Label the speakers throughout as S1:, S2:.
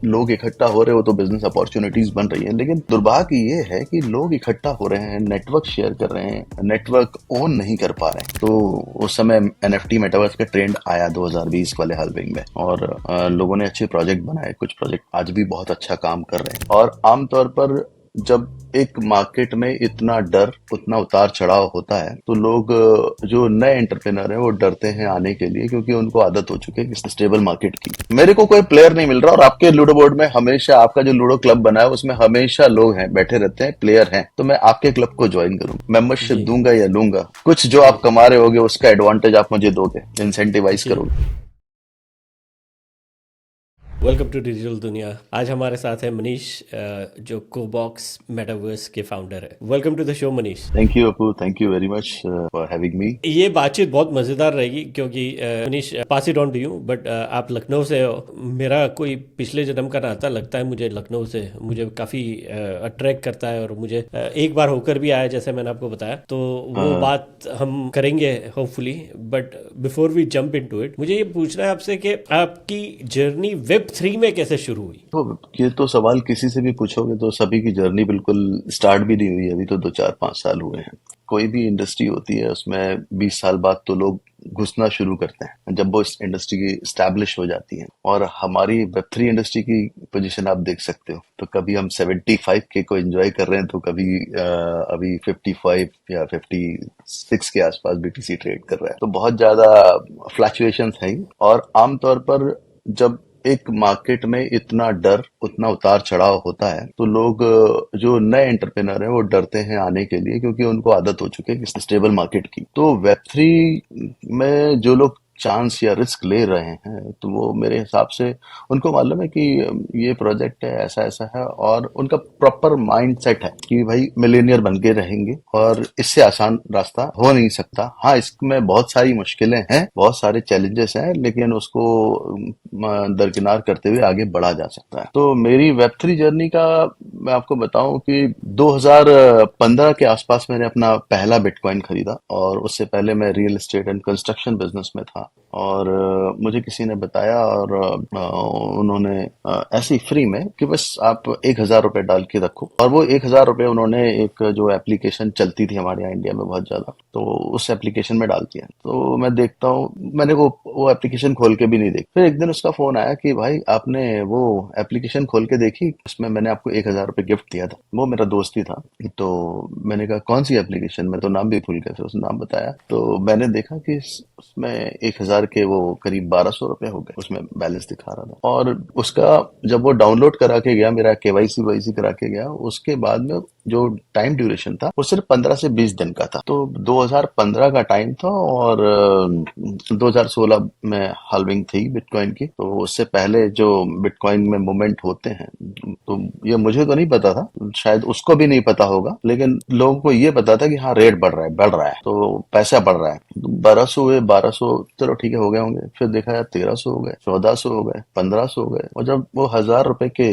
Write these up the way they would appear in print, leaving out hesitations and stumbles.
S1: लोग इकट्ठा हो रहे हो तो बिजनेस अपॉर्चुनिटीज बन रही है, लेकिन दुर्भाग्य ये है कि लोग इकट्ठा हो रहे हैं, नेटवर्क शेयर कर रहे हैं, नेटवर्क ओन नहीं कर पा रहे हैं। तो उस समय एनएफटी मेटावर्स का ट्रेंड आया 2020 वाले हाल्विंग में, और लोगों ने अच्छे प्रोजेक्ट बनाए, कुछ प्रोजेक्ट आज भी बहुत अच्छा काम कर रहे हैं। और आमतौर पर जब एक मार्केट में इतना डर, उतना उतार चढ़ाव होता है, तो लोग जो नए एंटरप्रेन्योर हैं वो डरते हैं आने के लिए, क्योंकि उनको आदत हो चुकी है स्टेबल मार्केट की। मेरे को कोई प्लेयर नहीं मिल रहा, और आपके लूडो बोर्ड में हमेशा, आपका जो लूडो क्लब बना है उसमें हमेशा लोग हैं, बैठे रहते हैं, प्लेयर हैं, तो मैं आपके क्लब को ज्वाइन करूँ, मेंबरशिप
S2: जी।
S1: दूंगा या लूंगा? कुछ जो
S2: जी।
S1: आप कमा रहे होगे उसका एडवांटेज आप मुझे दोगे, इंसेंटिवाइज
S2: जी।
S1: करोगे।
S2: वेलकम टू डिजिटल दुनिया। आज हमारे साथ है मनीष, जो कोबॉक्स मेटावर्स के फाउंडर है। Welcome to the show Manish.
S1: Thank you Apu, thank you very much for having me.
S2: ये बातचीत बहुत मज़ेदार रहेगी क्योंकि Manish, pass it on to you, but आप लखनऊ से हो। मेरा कोई पिछले जन्म का नाता लगता है मुझे लखनऊ से, मुझे काफ़ी अट्रैक्ट करता है, और मुझे एक बार होकर भी आया जैसे मैंने आपको बताया, तो वो बात हम करेंगे hopefully. But before we jump into it, मुझे ये पूछना है आपसे कि आपकी जर्नी वेब 3 में कैसे शुरू हुई?
S1: तो ये तो सवाल किसी से भी पूछोगे तो सभी की जर्नी बिल्कुल स्टार्ट भी नहीं हुई, अभी तो 2 4 5 साल हुए हैं। कोई भी इंडस्ट्री होती है उसमें 20 साल बाद तो लोग घुसना शुरू करते हैं, जब वो इस इंडस्ट्री की स्टैब्लिश हो जाती है। और हमारी वेब 3 इंडस्ट्री की पोजीशन आप देख सकते हो, तो कभी हम 75 के को एंजॉय कर रहे हैं, तो कभी अभी 55 या 56 के आसपास बीटीसी ट्रेड कर रहा है। तो बहुत ज्यादा फ्लक्चुएशंस हैं। और आमतौर पर जब एक मार्केट में इतना डर, उतना उतार चढ़ाव होता है, तो लोग जो नए एंटरप्रेन्योर हैं वो डरते हैं आने के लिए, क्योंकि उनको आदत हो चुकी है स्टेबल मार्केट की। तो वेब 3 में जो लोग चांस या रिस्क ले रहे हैं, तो वो मेरे हिसाब से उनको मालूम है कि ये प्रोजेक्ट है, ऐसा ऐसा है, और उनका प्रॉपर माइंड सेट है कि भाई मिलेनियर बन के रहेंगे, और इससे आसान रास्ता हो नहीं सकता। हाँ, इसमें बहुत सारी मुश्किलें हैं, बहुत सारे चैलेंजेस हैं, लेकिन उसको दरकिनार करते हुए आगे बढ़ा जा सकता है। तो मेरी वेब 3 जर्नी का मैं आपको बताऊं कि 2015 के आसपास मैंने अपना पहला बिटकॉइन खरीदा, और उससे पहले मैं real estate and construction business में था। और मुझे किसी ने बताया, और उन्होंने ऐसे ही फ्री में कि बस आप 1,000 रुपए डाल के रखो, और वो 1,000 रुपए उन्होंने एक जो एप्लीकेशन चलती थी हमारे यहाँ इंडिया में बहुत ज्यादा, तो उस एप्लीकेशन में डाल दिया। तो मैं देखता हूँ, मैंने वो एप्लीकेशन खोल के भी नहीं देखी। फिर एक दिन उसका फोन आया कि भाई आपने वो एप्लीकेशन खोल के देखी, उसमें मैंने आपको 1,000 रुपए गिफ्ट दिया था। वो मेरा दोस्त ही था। तो मैंने कहा कौन सी एप्लीकेशन? मैं तो नाम भी भूल गया, फिर उसने नाम बताया। तो मैंने देखा कि उसमें 1,000 के वो करीब 1,200 रुपए हो गए, उसमें बैलेंस दिखा रहा था। और उसका जब वो डाउनलोड करा के गया, मेरा केवाईसी वाईसी करा के गया, उसके बाद में जो टाइम ड्यूरेशन था वो सिर्फ 15 से 20 दिन का था। तो 2015 का टाइम था, और 2016 में हाल्विंग थी बिटकॉइन की। तो उससे पहले जो बिटकॉइन में मूवमेंट होते हैं, तो ये मुझे तो नहीं पता था, शायद उसको भी नहीं पता होगा, लेकिन लोगों को ये पता था कि हाँ रेट बढ़ रहा है, तो पैसा बढ़ रहा है। 1200 हुए, 1200 चलो ठीक है हो गए होंगे, फिर देखा यार 1300 हो गए, 1400 हो गए, 1500 हो गए, और जब वो 1,000 रुपए के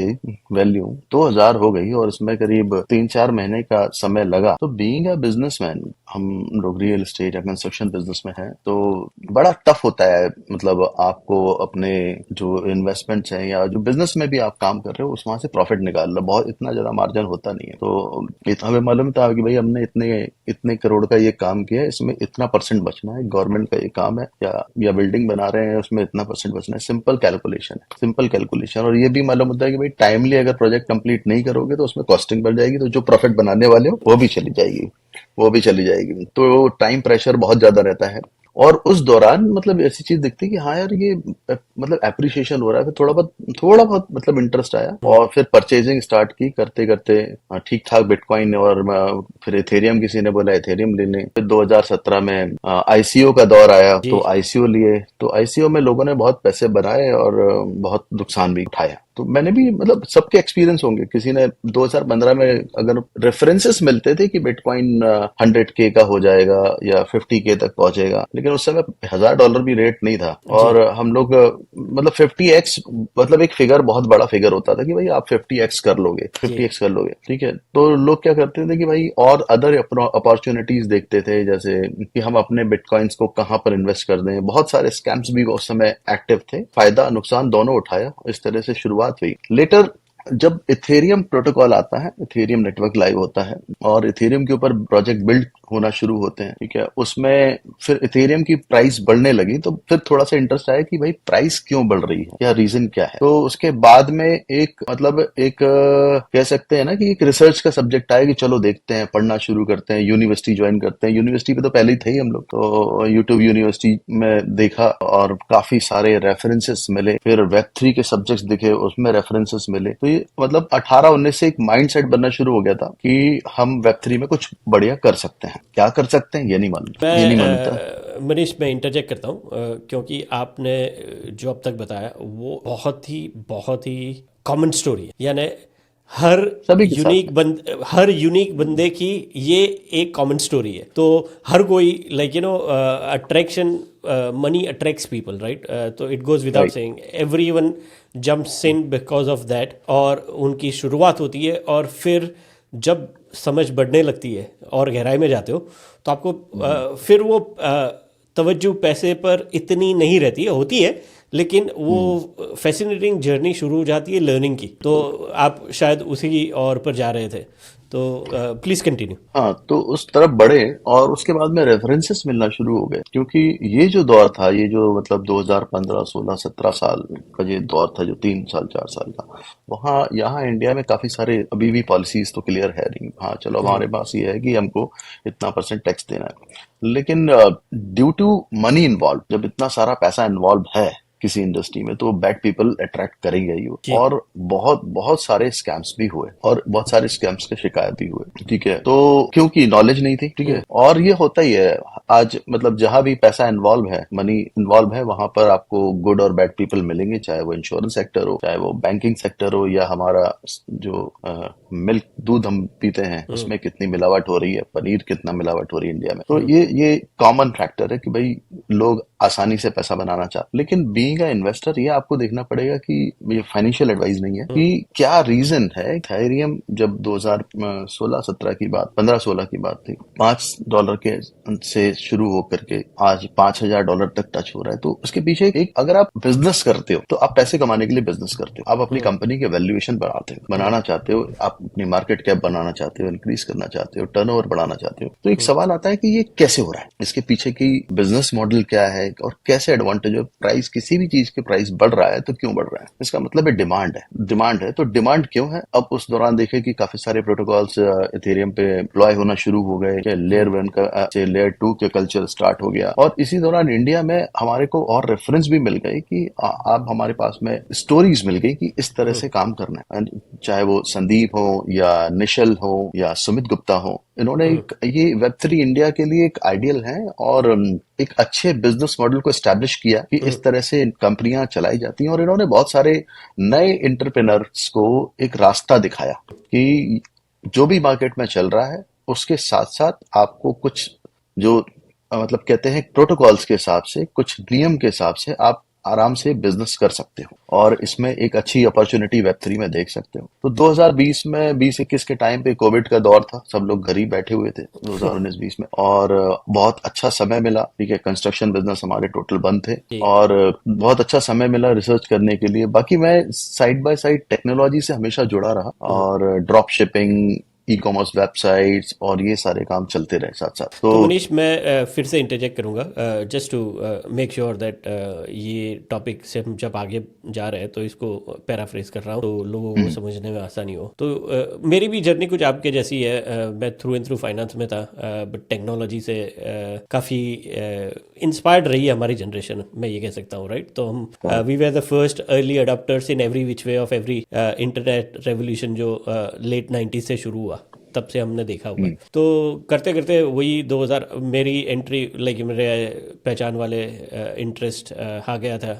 S1: वैल्यू 2,000 हो गई, और इसमें करीब 3 4 महीने का समय लगा। तो बीइंग अ बिजनेसमैन, हम लोग रियल एस्टेट या कंस्ट्रक्शन बिजनेस में हैं, तो बड़ा टफ होता है। मतलब आपको अपने जो इन्वेस्टमेंट्स हैं या जो बिजनेस में भी आप काम कर रहे हो, उस वहां से प्रॉफिट निकालना बहुत, इतना ज्यादा मार्जिन होता नहीं है। तो हमें मालूम था कि भाई हमने इतने इतने करोड़ का ये काम किया है, इसमें इतना परसेंट बचना है, गवर्नमेंट का ये काम है, या बिल्डिंग बना रहे हैं उसमें इतना परसेंट बचना है। सिंपल कैलकुलेशन है, सिंपल कैलकुलेशन। और ये भी मालूम होता है कि भाई टाइमली अगर प्रोजेक्ट कंप्लीट नहीं करोगे तो उसमें कॉस्टिंग बढ़ जाएगी, तो जो प्रॉफिट बनाने वाले हो वो भी चली जाएगी, वो भी चली जाएगी। तो टाइम प्रेशर बहुत ज्यादा रहता है। और उस दौरान मतलब ऐसी चीज दिखती है कि हाँ यार ये मतलब एप्रिसिएशन हो रहा है, फिर थोड़ा बहुत मतलब इंटरेस्ट आया, और फिर परचेजिंग स्टार्ट की करते करते। ठीक ठाक बिटकॉइन, और फिर इथेरियम किसी ने बोला इथेरियम ले लें। फिर 2017 में आईसीओ का दौर आया,
S2: जी।
S1: तो आईसीओ लिए। तो आईसीओ में लोगों ने बहुत पैसे बनाए, और बहुत नुकसान भी उठाया। तो मैंने भी मतलब सबके एक्सपीरियंस होंगे, किसी ने 2015 में अगर रेफरेंसेस मिलते थे कि बिटकॉइन 100K का हो जाएगा या 50K तक पहुंचेगा, लेकिन उस समय $1,000 भी रेट नहीं था।
S2: जी।
S1: और हम लोग मतलब 50x, मतलब एक फिगर, बहुत बड़ा फिगर होता था कि भाई आप 50x कर लोगे,
S2: जी।
S1: 50x कर लोगे, ठीक है। तो लोग क्या करते थे कि भाई और अदर अपॉर्चुनिटीज देखते थे, जैसे कि हम अपने बिटकॉइंस को कहाँ पर इन्वेस्ट कर दें। बहुत सारे स्कैम्स भी उस समय एक्टिव थे, फायदा नुकसान दोनों उठाया। इस तरह से शुरुआत शुरुआत हुई। लेटर जब इथेरियम प्रोटोकॉल आता है, इथेरियम नेटवर्क लाइव होता है और इथेरियम के ऊपर प्रोजेक्ट बिल्ड होना शुरू होते हैं, ठीक है, उसमें फिर इथेरियम की प्राइस बढ़ने लगी तो फिर थोड़ा सा इंटरेस्ट आया कि भाई प्राइस क्यों बढ़ रही है, या रीजन क्या है। तो उसके बाद में एक मतलब एक कह सकते हैं ना कि एक रिसर्च का सब्जेक्ट आया कि चलो देखते हैं, पढ़ना शुरू करते हैं, यूनिवर्सिटी ज्वाइन करते हैं। यूनिवर्सिटी पे तो पहले ही थे ही हम लोग, तो यूट्यूब यूनिवर्सिटी में देखा और काफी सारे रेफरेंसेस मिले, फिर वेब 3 के सब्जेक्ट्स दिखे, उसमें रेफरेंसेस मिले। तो ये मतलब 18-19 से एक माइंडसेट बनना शुरू हो गया था कि हम वेब 3 में कुछ बढ़िया कर सकते हैं। क्या कर सकते हैं ये नहीं मालूम, ये नहीं मालूम था।
S2: मनीष, मैं इंटरजेक्ट करता हूँ क्योंकि आपने जो अब तक बताया वो बहुत ही कॉमन स्टोरी है। यानी हर
S1: सभी के साथ में।
S2: हर यूनिक बंदे की ये एक कॉमन स्टोरी है। तो हर कोई like attraction, money attracts people, right? तो it goes without
S1: right.
S2: Saying everyone jumps in because of that, और उनकी शुरुआत होती है। और फिर जब समझ बढ़ने लगती है और गहराई में जाते हो तो आपको फिर वो तवज्जो पैसे पर इतनी नहीं रहती है, होती है, लेकिन वो फैसिनेटिंग जर्नी शुरू हो जाती है लर्निंग की। तो आप शायद उसी और पर जा रहे थे, तो प्लीज़ कंटिन्यू।
S1: हाँ, तो उस तरफ बढ़े और उसके बाद में रेफरेंसेस मिलना शुरू हो गए, क्योंकि ये जो दौर था, ये जो मतलब 2015 16 17 साल का ये दौर था, जो 3 साल 4 साल का, वहाँ यहाँ इंडिया में काफी सारे अभी भी पॉलिसीज तो क्लियर है नहीं। हाँ चलो, हमारे पास ये है कि हमको इतना परसेंट टैक्स देना है, लेकिन ड्यू टू मनी इन्वॉल्व, जब इतना सारा पैसा इन्वॉल्व है किसी इंडस्ट्री में, तो बैड पीपल अट्रैक्ट करेंगे ही वो।
S2: जी।
S1: और बहुत बहुत सारे स्कैम्स भी हुए और बहुत सारे स्कैम्स के शिकायत भी हुए, ठीक है, तो क्योंकि नॉलेज नहीं थी, ठीक है। और ये होता ही है आज, मतलब जहां भी पैसा इन्वॉल्व है, मनी इन्वॉल्व है, वहां पर आपको गुड और बैड पीपल मिलेंगे, चाहे वो इंश्योरेंस सेक्टर हो, चाहे वो बैंकिंग सेक्टर हो, या हमारा जो मिल्क दूध हम पीते हैं उसमें कितनी मिलावट हो रही है, पनीर कितना मिलावट हो रही है इंडिया में। तो ये कॉमन फैक्टर है कि भाई लोग आसानी से पैसा बनाना चाहते, लेकिन बीइंग अ इन्वेस्टर ये आपको देखना पड़ेगा कि ये फाइनेंशियल एडवाइस नहीं है कि क्या रीजन है। इथेरियम जब 2016-17 की बात, 15-16 की बात थी, $5 के से शुरू होकर के आज $5,000 तक टच हो रहा है। तो उसके पीछे एक, अगर आप बिजनेस करते हो तो आप पैसे कमाने के लिए बिजनेस करते हो, आप अपनी कंपनी के वैल्यूएशन बढ़ाते हो, बनाना चाहते हो, आप अपनी मार्केट कैप बनाना चाहते हो, इंक्रीज करना चाहते हो, टर्नओवर बढ़ाना चाहते हो। तो एक सवाल आता है कि ये कैसे हो रहा है, इसके पीछे की बिजनेस मॉडल क्या है और कैसे एडवांटेज है। प्राइस, किसी भी चीज के प्राइस बढ़ रहा है तो क्यों बढ़ रहा है, इसका मतलब है डिमांड है। डिमांड है तो डिमांड क्यों है। अब उस दौरान देखे कि काफी सारे प्रोटोकॉल्स इथेरियम पे एम्प्लॉय होना शुरू हो गए, लेयर 1 का से लेयर 2 के कल्चर स्टार्ट हो गया। और इसी दौरान इंडिया में हमारे को और रेफरेंस भी मिल गए कि आप, हमारे पास में स्टोरीज मिल गई कि इस तरह से काम करना है। चाहे वो संदीप हो या निशल हो या सुमित गुप्ता हो, इन्होंने ये वेब 3 इंडिया के लिए एक आइडियल है और एक अच्छे बिजनेस मॉडल को एस्टैब्लिश किया कि इस तरह से कंपनियां चलाई जाती हैं। और इन्होंने बहुत सारे नए एंटरप्रेन्योर्स को एक रास्ता दिखाया कि जो भी मार्केट में चल रहा है उसके साथ साथ आपको कुछ जो मतलब कहते हैं प्रोटोकॉल्स के हिसाब से, कुछ नियम के हिसाब से आप आराम से बिजनेस कर सकते हो और इसमें एक अच्छी अपॉर्चुनिटी वेब 3 में देख सकते हो। तो 2020 में 20-21 के टाइम पे कोविड का दौर था, सब लोग घर ही बैठे हुए थे 2019-20 में, और बहुत अच्छा समय मिला, ठीक है। कंस्ट्रक्शन बिजनेस हमारे टोटल बंद थे
S2: जी।
S1: और बहुत अच्छा समय मिला रिसर्च करने के लिए। बाकी मैं साइड बाय साइड टेक्नोलॉजी से हमेशा जुड़ा रहा और drop shipping, e commerce websites और ये सारे काम चलते रहे साथ साथ।
S2: तो
S1: तो
S2: मनीष, मैं फिर से इंटरजेक्ट करूंगा just to make sure that ये टॉपिक से हम जब आगे जा रहे हैं तो इसको पैराफ्रेज कर रहा हूँ तो लोगों को समझने में आसानी हो। तो मेरी भी जर्नी कुछ आपके जैसी है। मैं थ्रू एंड थ्रू फाइनेंस में था, बट टेक्नोलॉजी से काफ़ी इंस्पायर्ड रही है हमारी जनरेशन, मैं ये कह सकता हूँ, राइट? तो हम we were the first early adopters in every which way of every internet revolution जो लेट 90s से शुरू हुआ, तब से हमने देखा हुआ है। तो करते करते वही 2000 मेरी एंट्री, लाइक मेरे पहचान वाले इंटरेस्ट आ गया था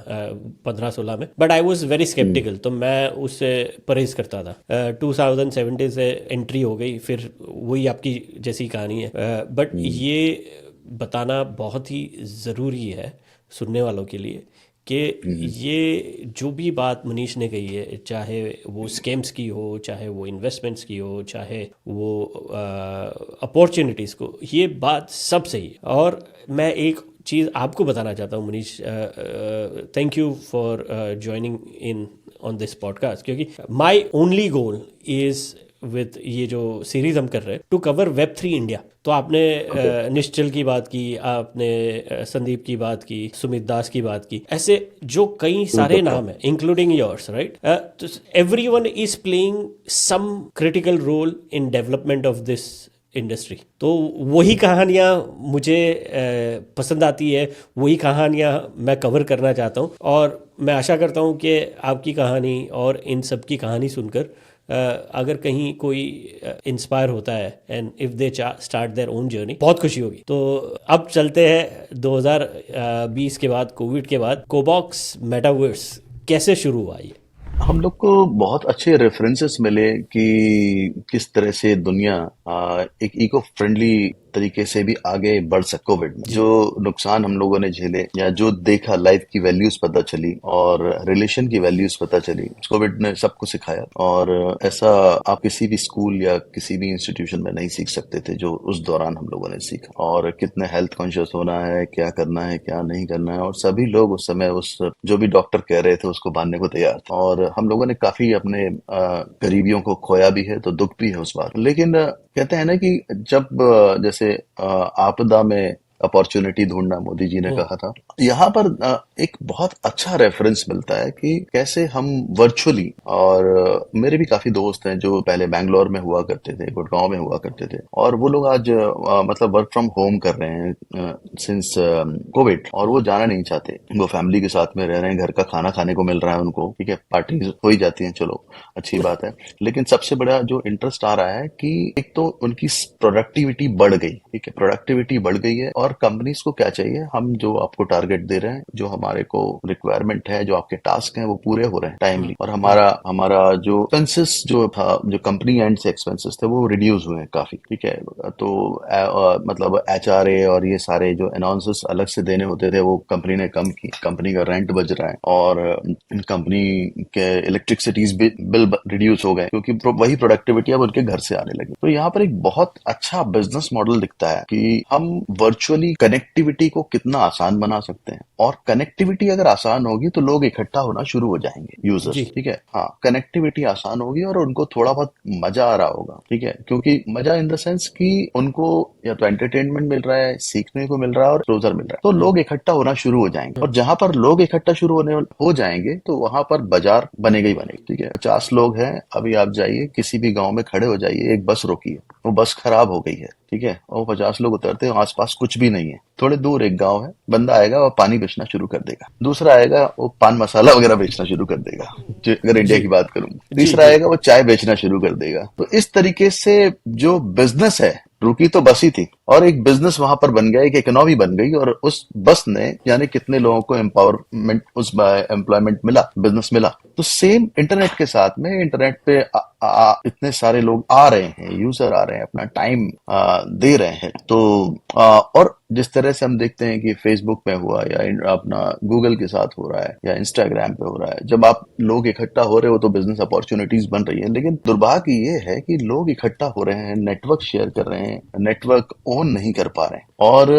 S2: 15-16 में, but I was very sceptical, तो मैं उससे परहेज करता था। 2017 से एंट्री हो गई, फिर वही आपकी जैसी कहानी है। बट ये बताना बहुत ही ज़रूरी है सुनने वालों के लिए कि ये जो भी बात मनीष ने कही है, चाहे वो स्कैम्स की हो, चाहे वो इन्वेस्टमेंट्स की हो, चाहे वो अपॉर्चुनिटीज़ को, ये बात सब सही है। और मैं एक चीज़ आपको बताना चाहता हूँ Manish, thank you for joining in on this podcast, क्योंकि my only goal is with ये जो सीरीज हम कर रहे हैं टू कवर Web3 इंडिया। तो आपने
S1: ओके।
S2: निश्चल की बात की, आपने संदीप की बात की, सुमित दास की बात की, ऐसे जो कई सारे
S1: कोलकाता।
S2: नाम हैं इंक्लूडिंग योर्स, राइट? तो everyone is playing some critical role in development of this industry. तो वही कहानियाँ मुझे पसंद आती है, वही कहानियाँ मैं कवर करना चाहता हूँ, और मैं आशा करता हूँ कि आपकी कहानी और इन सब की कहानी सुनकर अगर कहीं कोई इंस्पायर होता है and if they start their own journey, बहुत खुशी होगी। तो अब चलते हैं 2020 के बाद, कोविड के बाद, कोबॉक्स मेटावर्स कैसे शुरू हुआ ये?
S1: हम लोग को बहुत अच्छे रेफरेंसेस मिले कि किस तरह से दुनिया एक इको फ्रेंडली तरीके से भी आगे बढ़ सके। कोविड में
S2: जी
S1: जो नुकसान हम लोगों ने झेले या जो देखा, लाइफ की वैल्यूज पता चली और रिलेशन की वैल्यूज पता चली, कोविड ने सबको सिखाया। और ऐसा आप किसी भी स्कूल या किसी भी इंस्टीट्यूशन में नहीं सीख सकते थे जो उस दौरान हम लोगों ने सीखा। और कितने हेल्थ कॉन्शियस होना है, क्या करना है, क्या नहीं करना है, और सभी लोग उस समय उस जो भी डॉक्टर कह रहे थे उसको मानने को तैयार थे। और हम लोगों ने काफी अपने करीबियों को खोया भी है, तो दुख भी है उस बात। लेकिन कहते हैं ना कि जब जैसे आपदा में अपॉर्चुनिटी ढूंढना, मोदी जी ने कहा था, यहाँ पर एक बहुत अच्छा रेफरेंस मिलता है कि कैसे हम वर्चुअली, और मेरे भी काफी दोस्त हैं जो पहले बैंगलोर में हुआ करते थे, गुड़गांव में हुआ करते थे, और वो लोग आज मतलब वर्क फ्रॉम होम कर रहे हैं सिंस कोविड, और वो जाना नहीं चाहते। वो फैमिली के साथ में रह रहे हैं, घर का खाना खाने को मिल रहा है उनको, ठीक है, पार्टी हो ही जाती है, चलो अच्छी बात है। लेकिन सबसे बड़ा जो इंटरेस्ट आ रहा है कि एक तो उनकी प्रोडक्टिविटी बढ़ गई, ठीक है, प्रोडक्टिविटी बढ़ गई है। और कंपनीज को क्या चाहिए, हम जो आपको टारगेट दे रहे हैं, जो हमारे को रिक्वायरमेंट है, जो आपके टास्क हैं, वो पूरे हो रहे हैं टाइमली। और हमारा हमारा जो एक्सपेंसेस जो था, जो कंपनी एंड से एक्सपेंसेस थे, वो रिड्यूस हुए हैं काफी, ठीक है। तो मतलब HRA और ये सारे जो अनाउंसेस अलग से देने होते थे, वो कंपनी ने कम की। कंपनी का रेंट बच रहा है, और कंपनी के इलेक्ट्रिसिटीज बिल रिड्यूस हो गए, क्योंकि वही प्रोडक्टिविटी अब उनके घर से आने लगी। तो यहाँ पर एक बहुत अच्छा बिजनेस मॉडल दिखता है कि हम वर्चुअली कनेक्टिविटी को कितना आसान बना सकते हैं। और कनेक्टिविटी अगर आसान होगी तो लोग इकट्ठा होना शुरू हो जाएंगे, यूजर्स,
S2: जी
S1: ठीक है। हाँ, कनेक्टिविटी आसान होगी और उनको थोड़ा बहुत मजा आ रहा होगा, ठीक है, क्योंकि मजा इन द सेंस कि उनको या तो एंटरटेनमेंट मिल रहा है, सीखने को मिल रहा है, और क्लोजर मिल रहा है, तो लोग इकट्ठा होना शुरू हो जाएंगे। और जहां पर लोग इकट्ठा शुरू होने हो जाएंगे, तो वहां पर बाजार बनेगा ही बनेगा, ठीक है। 50 लोग हैं, अभी आप जाइए किसी भी गांव में खड़े हो जाइए, एक बस रोकी है, वो बस खराब हो गई है, ठीक है, और 50 लोग उतरते हैं, आसपास कुछ भी नहीं है, थोड़े दूर एक गांव है, बंदा आएगा और पानी बेचना शुरू कर देगा, दूसरा आएगा वो पान मसाला वगैरह बेचना शुरू कर देगा, अगर इंडिया
S2: जी
S1: की बात करूं,
S2: जी
S1: तीसरा
S2: जी
S1: आएगा वो चाय बेचना शुरू कर देगा। तो इस तरीके से जो बिजनेस है, रुकी तो बस ही थी, और एक बिजनेस वहां पर बन गया, एक इकोनॉमी बन गई, और उस बस ने यानी कितने लोगों को एम्पावरमेंट, उस एम्प्लॉयमेंट मिला, बिजनेस मिला। तो सेम इंटरनेट के साथ में, इंटरनेट पे इतने सारे लोग आ रहे हैं, यूजर आ रहे हैं, अपना टाइम दे रहे हैं। तो और जिस तरह से हम देखते हैं कि फेसबुक पे हुआ, या अपना गूगल के साथ हो रहा है, या इंस्टाग्राम पे हो रहा है, जब आप लोग इकट्ठा हो रहे हो तो बिजनेस अपॉर्चुनिटीज बन रही है। लेकिन दुर्भाग्य ये है कि लोग इकट्ठा हो रहे हैं, नेटवर्क शेयर कर रहे हैं, नेटवर्क ओन नहीं कर पा रहे हैं, और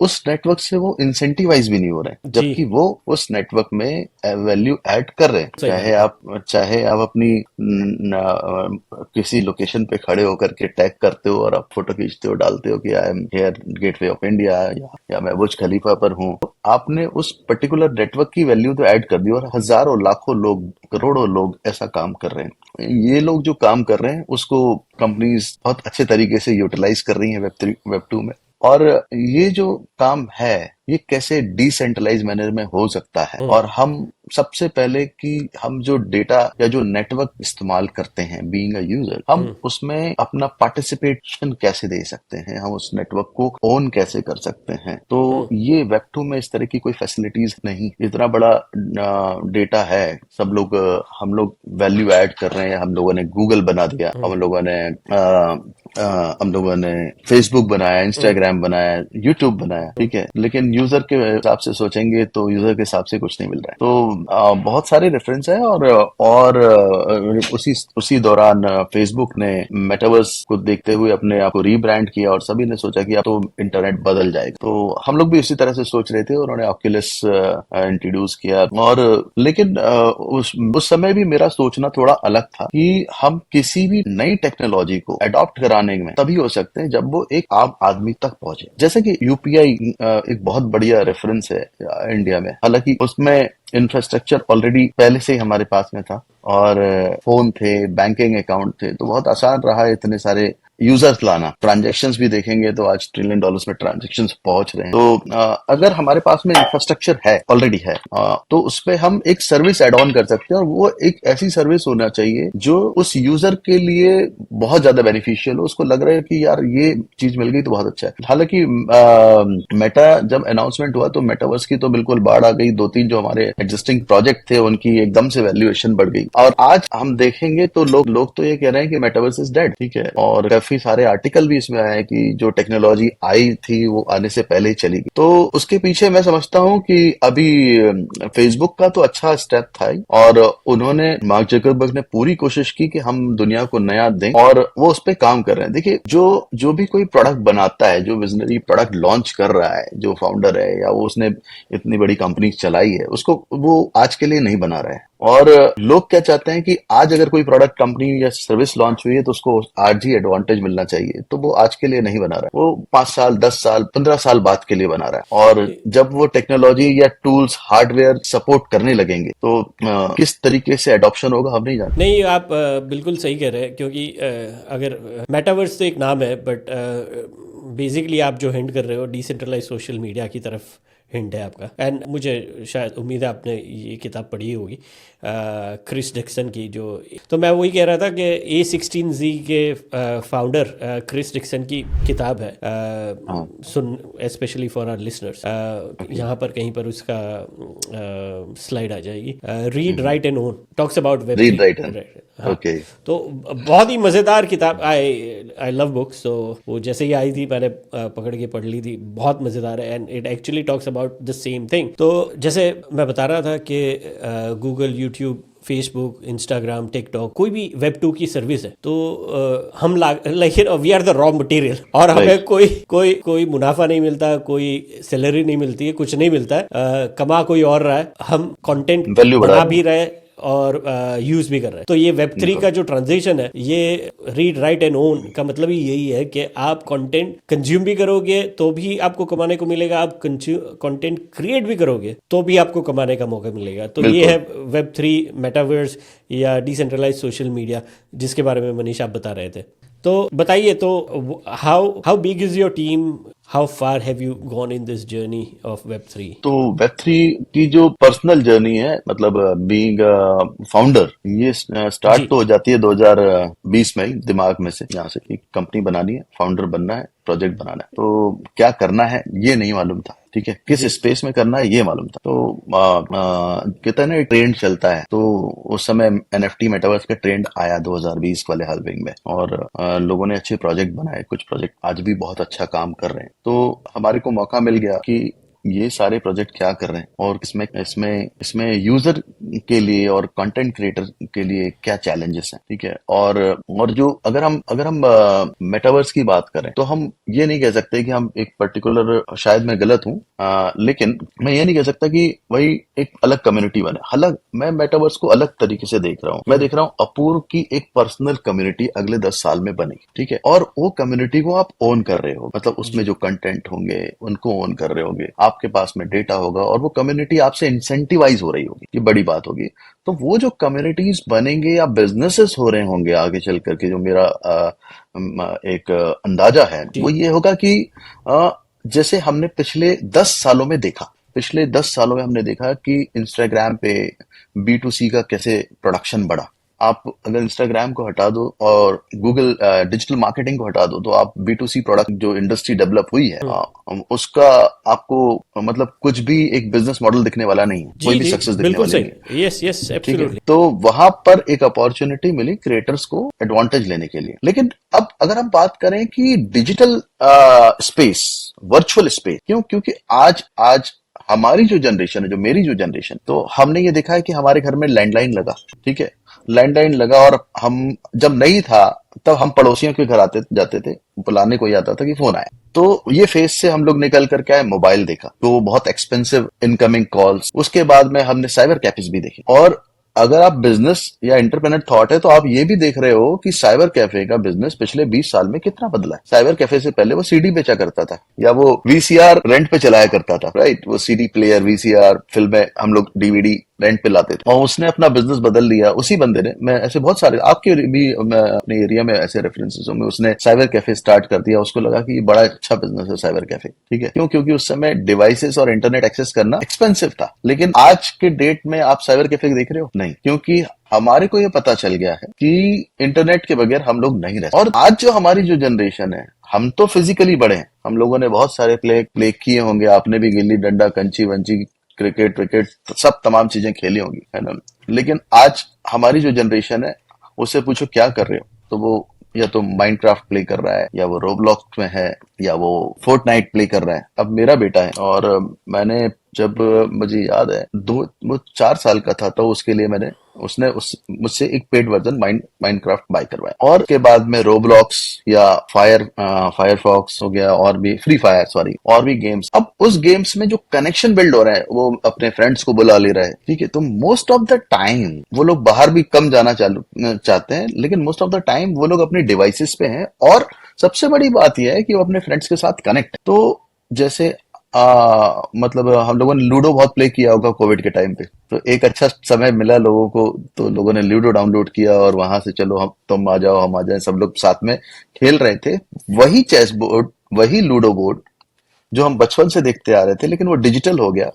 S1: उस नेटवर्क से वो इंसेंटिवाइज भी नहीं हो रहे हैं,
S2: जी,
S1: जबकि वो उस नेटवर्क में वैल्यू ऐड कर रहे हैं।
S2: सही बात है।
S1: चाहे आप अपनी किसी लोकेशन पे खड़े होकर के टैग करते हो और आप फोटो खींचते हो, डालते हो कि I am here gateway of India, या मैं बुर्ज खलीफा पर हूँ, तो आपने उस पर्टिकुलर नेटवर्क की वैल्यू तो ऐड कर दी, और हजारों, लाखों लोग, करोड़ों लोग ऐसा काम कर रहे हैं। ये लोग जो काम कर रहे हैं उसको कंपनीज बहुत अच्छे तरीके से यूटिलाइज कर रही हैं वेब 3, वेब 2 में। और ये जो काम है, ये कैसे डिसेंट्रलाइज मैनर में हो सकता है, और हम सबसे पहले कि हम जो डेटा या जो नेटवर्क इस्तेमाल करते हैं, बीइंग अ यूजर, हम उसमें अपना पार्टिसिपेशन कैसे दे सकते हैं, हम उस नेटवर्क को ओन कैसे कर सकते हैं। तो ये वेब 2 में इस तरह की कोई फैसिलिटीज नहीं। इतना बड़ा डेटा है, सब लोग हम लोग वैल्यू ऐड कर रहे हैं, हम लोगों ने गूगल बना दिया, हम लोगों ने हम लोगों ने फेसबुक बनाया, इंस्टाग्राम बनाया, यूट्यूब बनाया, ठीक है, लेकिन यूजर के हिसाब से सोचेंगे तो यूजर के हिसाब से कुछ नहीं मिल रहा है। तो बहुत सारे रेफरेंस है, और उसी उसी दौरान फेसबुक ने मेटावर्स को देखते हुए अपने आप को रीब्रांड किया और सभी ने सोचा कि अब तो इंटरनेट बदल जाएगा। तो हम लोग भी उसी तरह से सोच रहे थे, उन्होंने ऑक्यूलस इंट्रोड्यूस किया। और लेकिन उस समय भी मेरा सोचना थोड़ा अलग था कि हम किसी भी नई टेक्नोलॉजी को अडॉप्ट कराने में तभी हो सकते हैं जब वो एक आम आदमी तक पहुंचे। जैसे कि यूपीआई एक बहुत बढ़िया रेफरेंस है इंडिया में, हालांकि उसमें इंफ्रास्ट्रक्चर ऑलरेडी पहले से ही हमारे पास में था, और फोन थे, बैंकिंग अकाउंट थे, तो बहुत आसान रहा इतने सारे यूजर्स लाना। ट्रांजैक्शंस भी देखेंगे तो आज ट्रिलियन डॉलर्स में ट्रांजैक्शंस पहुंच रहे हैं। तो अगर हमारे पास में इंफ्रास्ट्रक्चर है, ऑलरेडी है, तो उस पे हम एक सर्विस एड ऑन कर सकते हैं, और वो एक ऐसी सर्विस होना चाहिए जो उस यूजर के लिए बहुत ज्यादा बेनिफिशियल हो, उसको लग रहा है कि यार ये चीज मिल गई तो बहुत अच्छा है। हालांकि मेटा जब अनाउंसमेंट हुआ तो मेटावर्स की तो बिल्कुल बाढ़ आ गई, 2-3 जो हमारे एग्जिस्टिंग प्रोजेक्ट थे उनकी एकदम से वैल्यूएशन बढ़ गई, और आज हम देखेंगे तो लोग तो ये कह रहे हैं कि मेटावर्स इज डेड, ठीक है, और काफी सारे आर्टिकल भी इसमें आए हैं कि जो टेक्नोलॉजी आई थी वो आने से पहले ही चली गई। तो उसके पीछे मैं समझता हूँ कि अभी फेसबुक का तो अच्छा स्टेप था ही, और उन्होंने, मार्क जकरबर्ग ने पूरी कोशिश की कि हम दुनिया को नया दें, और वो उस पर काम कर रहे हैं। देखिए, जो भी कोई प्रोडक्ट बनाता है, जो विजनरी प्रोडक्ट लॉन्च कर रहा है, जो फाउंडर है या वो उसने इतनी बड़ी कंपनी चलाई है, उसको वो आज के लिए नहीं बना रहा है। और लोग क्या चाहते हैं कि आज अगर कोई प्रोडक्ट, कंपनी या सर्विस लॉन्च हुई है तो उसको आज ही एडवांटेज मिलना चाहिए, तो वो आज के लिए नहीं बना रहा है, वो 5 साल, 10 साल, 15 साल बाद के लिए बना रहा है। और जब वो टेक्नोलॉजी या टूल्स, हार्डवेयर सपोर्ट करने लगेंगे तो किस तरीके से एडॉप्शन होगा हम नहीं जानते।
S2: नहीं, आप बिल्कुल सही कह रहे हैं, क्योंकि अगर मेटावर्स तो एक नाम है, बट बेसिकली आप जो हिंट कर रहे हो डिसेंट्रलाइज सोशल मीडिया की तरफ हिंट है आपका। एंड मुझे शायद उम्मीद है आपने ये किताब पढ़ी होगी क्रिस डिक्सन की। जो तो मैं वही कह रहा था कि A16Z के फाउंडर क्रिस डिक्सन की किताब है, सुन स्पेशली फॉर आवर लिसनर्स, यहाँ पर कहीं पर उसका स्लाइड आ जाएगी। Read, right and own talks about web
S1: read, right,
S2: हाँ।
S1: ओके।
S2: तो बहुत ही मज़ेदार किताब, आई लव बुक्स। तो वो जैसे ही आई थी मैंने पकड़ के पढ़ ली थी, बहुत मज़ेदार है, and it actually talks about the same thing. तो जैसे मैं बता रहा था कि Google, YouTube, Facebook, Instagram, TikTok, कोई भी वेब 2 की सर्विस है, तो हम like we are the raw material, और हमें कोई मुनाफा नहीं मिलता, कोई सैलरी नहीं मिलती है, कुछ नहीं मिलता है, कमा कोई और रहा है, हम कंटेंट बना भी रहे और यूज भी कर रहे हैं। तो ये वेब 3 का जो ट्रांजिशन है, ये रीड, राइट एंड ओन का मतलब ही यही है कि आप कंटेंट कंज्यूम भी करोगे तो भी आपको कमाने को मिलेगा, आप कंटेंट क्रिएट भी करोगे तो भी आपको कमाने का मौका मिलेगा। तो ये है वेब 3, मेटावर्स या डिसेंट्रलाइज सोशल मीडिया, जिसके बारे में मनीष आप बता रहे थे। तो बताइए, तो how big is your team, how far have you gone in this journey of web 3?
S1: तो वेब 3 की जो पर्सनल जर्नी है, मतलब बीइंग फाउंडर, ये स्टार्ट तो हो जाती है 2020 में ही, दिमाग में से, यहाँ से एक कंपनी बनानी है, फाउंडर बनना है, प्रोजेक्ट बनाना है। तो क्या करना है ये नहीं मालूम था, ठीक है, किस स्पेस में करना है ये मालूम था। तो कहते हैं ना, ट्रेंड चलता है, तो उस समय NFT मेटावर्स का ट्रेंड आया 2020 वाले हालविंग में, और लोगों ने अच्छे प्रोजेक्ट बनाए, कुछ प्रोजेक्ट आज भी बहुत अच्छा काम कर रहे हैं। तो हमारे को मौका मिल गया कि ये सारे प्रोजेक्ट क्या कर रहे हैं, और इसमें यूजर के लिए और कंटेंट क्रिएटर के लिए क्या चैलेंजेस हैं, ठीक है। और जो अगर हम मेटावर्स की बात करें तो हम ये नहीं कह सकते कि हम एक पर्टिकुलर, शायद मैं गलत हूं, लेकिन मैं ये नहीं कह सकता कि वही एक अलग कम्युनिटी बने। हालांकि मैं मेटावर्स को अलग तरीके से देख रहा हूँ, मैं देख रहा हूँ अपूर्व की एक पर्सनल कम्युनिटी अगले 10 साल में बनेगी, ठीक है, और वो कम्युनिटी को आप ओन कर रहे हो, मतलब उसमें जो कंटेंट होंगे उनको ओन कर रहे होंगे, आपके पास में डेटा होगा, और वो कम्युनिटी आपसे इंसेंटिवाइज हो रही होगी, ये बड़ी बात होगी। तो वो जो कम्युनिटीज बनेंगे या बिजनेसेस हो रहे होंगे आगे चल करके, जो मेरा एक अंदाजा है वो ये होगा कि जैसे हमने पिछले 10 सालों में हमने देखा कि इंस्टाग्राम पे B2C का कैसे प्रोडक्शन बढ़ा, आप अगर इंस्टाग्राम को हटा दो और गूगल डिजिटल मार्केटिंग को हटा दो, तो आप B2C प्रोडक्ट जो इंडस्ट्री डेवलप हुई है उसका आपको मतलब कुछ भी एक बिजनेस मॉडल दिखने वाला नहीं है,
S2: जी
S1: कोई भी
S2: जी,
S1: सक्सेस दिखने
S2: बिल्कुल
S1: वाली नहीं है।
S2: सही, यस यस,
S1: ठीक है,
S2: एब्सोल्युटली।
S1: तो वहां पर एक अपॉर्चुनिटी मिली क्रिएटर्स को एडवांटेज लेने के लिए। लेकिन अब अगर हम बात करें कि डिजिटल स्पेस, वर्चुअल स्पेस, क्यों? क्योंकि आज आज हमारी जो जनरेशन है, जो मेरी जो जनरेशन, तो हमने ये देखा है कि हमारे घर में लैंडलाइन लगा। ठीक है, लैंडलाइन लगा और हम जब नहीं था तब हम पड़ोसियों के घर आते जाते थे, बुलाने कोई आता था कि फोन आया। तो ये फेज से हम लोग निकल करके आए, मोबाइल देखा, तो बहुत एक्सपेंसिव इनकमिंग कॉल्स, उसके बाद में हमने साइबर कैफेज भी देखे। और अगर आप बिजनेस या एंटरप्रेन्योर थॉट है तो आप ये भी देख रहे हो कि साइबर कैफे का बिजनेस पिछले 20 साल में कितना बदला है। साइबर कैफे से पहले वो सीडी बेचा करता था या वो वीसीआर रेंट पे चलाया करता था, राइट? वो सीडी प्लेयर, वीसीआर फिल्में हम लोग डीवीडी रेंट पे लाते थे, और उसने अपना बिजनेस बदल लिया उसी बंदे ने। मैं ऐसे बहुत सारे आपके भी, मैं अपने एरिया में ऐसे रेफरेंसेस होंगे, उसने साइबर कैफे स्टार्ट कर दिया, उसको लगा कि ये बड़ा अच्छा बिजनेस है साइबर कैफे। ठीक है, क्यों? क्योंकि उस समय डिवाइसेस और इंटरनेट एक्सेस करना एक्सपेंसिव था। लेकिन आज के डेट में आप साइबर कैफे देख रहे हो? नहीं, क्योंकि हमारे को ये पता चल गया है कि इंटरनेट के बगैर हम लोग नहीं रह सकते। और आज जो हमारी जो जनरेशन है, हम तो फिजिकली बड़े हैं, हम लोगों ने बहुत सारे प्ले किए होंगे, आपने भी गिल्ली डंडा, कंची वंची, क्रिकेट विकेट, सब तमाम चीजें खेली होंगी, है ना? लेकिन आज हमारी जो जनरेशन है, उससे पूछो क्या कर रहे हो, तो वो या तो माइनक्राफ्ट प्ले कर रहा है, या वो रोब्लॉक्स में है, या वो फोर्टनाइट प्ले कर रहा है। अब मेरा बेटा है, और मैंने जब मुझे याद है वो 4 साल का था, तो उसके लिए मैंने उसने मुझसे एक पेड वर्जन माइनक्राफ्ट बाय करवाया। और के बाद में रोब्लॉक्स या फायरफॉक्स हो गया, और भी फ्री फायर, सॉरी, और भी गेम्स। अब उस गेम्स में जो कनेक्शन बिल्ड हो रहा है, वो अपने फ्रेंड्स को बुला ले रहा है। ठीक है, तो मोस्ट ऑफ द टाइम वो लोग बाहर भी कम जाना चाहते हैं, लेकिन मोस्ट ऑफ द टाइम वो लोग अपने डिवाइसेस पे हैं। और सबसे बड़ी बात यह है कि वो अपने फ्रेंड्स के साथ कनेक्ट है। तो जैसे मतलब हम लोगों ने लूडो बहुत प्ले किया होगा कोविड के टाइम पे, तो एक अच्छा समय मिला लोगों को, तो लोगों ने लूडो डाउनलोड किया, और वहां से चलो हम, तुम आ जाओ हम आ जाए, सब लोग साथ में खेल रहे थे। वही चेस बोर्ड, वही लूडो बोर्ड जो हम बचपन से देखते आ रहे थे, लेकिन वो डिजिटल हो गया,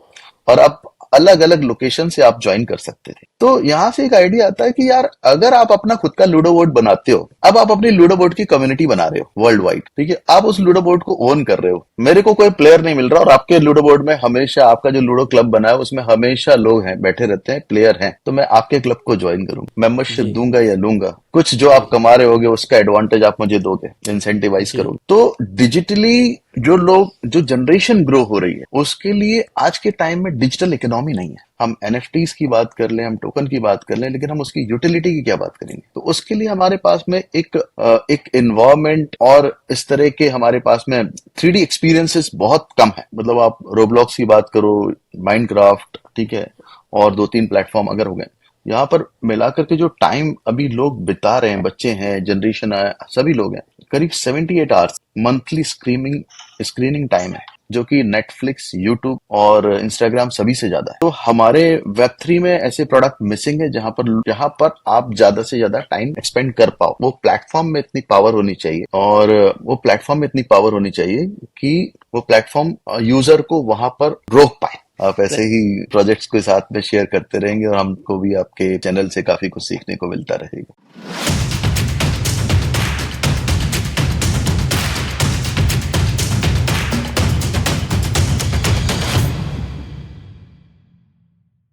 S1: और अब अलग अलग लोकेशन से आप ज्वाइन कर सकते थे। तो यहाँ से एक आइडिया आता है कि यार, अगर आप अपना खुद का लूडो बोर्ड बनाते हो, अब आप अपनी लूडो बोर्ड की कम्युनिटी बना रहे हो वर्ल्ड वाइड। ठीक है, आप उस लूडो बोर्ड को ओन कर रहे हो, मेरे को कोई प्लेयर नहीं मिल रहा, और आपके लूडो बोर्ड में हमेशा, आपका जो लूडो क्लब बना है उसमें हमेशा लोग हैं, बैठे रहते हैं, प्लेयर हैं, तो मैं आपके क्लब को ज्वाइन करूंगा, मेंबरशिप
S2: जी
S1: दूंगा या लूंगा, कुछ जो
S2: जी
S1: आप कमा रहे होगे उसका एडवांटेज आप मुझे दोगे, इंसेंटिवाइज
S2: जी
S1: करोगे। तो डिजिटली जो लोग, जो जनरेशन ग्रो हो रही है, उसके लिए आज के टाइम में डिजिटल इकोनॉमी नहीं है। हम एनएफटीज की बात कर लें, हम टोकन की बात कर लें, लेकिन हम उसकी यूटिलिटी की क्या बात करेंगे? तो उसके लिए हमारे पास में एक इन्वायरमेंट, और इस तरह के हमारे पास में 3D एक्सपीरियंसेस बहुत कम है। मतलब आप रोब्लॉक्स की बात करो, माइनक्राफ्ट, ठीक है, और 2-3 प्लेटफॉर्म अगर हो गए, यहाँ पर मिलाकर के जो टाइम अभी लोग बिता रहे हैं, बच्चे हैं, जनरेशन है, सभी लोग हैं, करीब 78 आवर्स मंथली स्क्रीनिंग टाइम है, जो कि नेटफ्लिक्स, यूट्यूब और इंस्टाग्राम सभी से ज्यादा है। तो हमारे वेब 3 में ऐसे प्रोडक्ट मिसिंग है, जहां पर आप ज्यादा से ज्यादा टाइम एक्सपेंड कर पाओ। वो प्लेटफॉर्म में इतनी पावर होनी चाहिए, और वो प्लेटफॉर्म में इतनी पावर होनी चाहिए कि वो प्लेटफॉर्म यूजर को वहां पर रोक पाए। आप ऐसे ही प्रोजेक्ट्स के साथ में शेयर करते रहेंगे, और हमको भी आपके चैनल से काफी कुछ सीखने को मिलता रहेगा।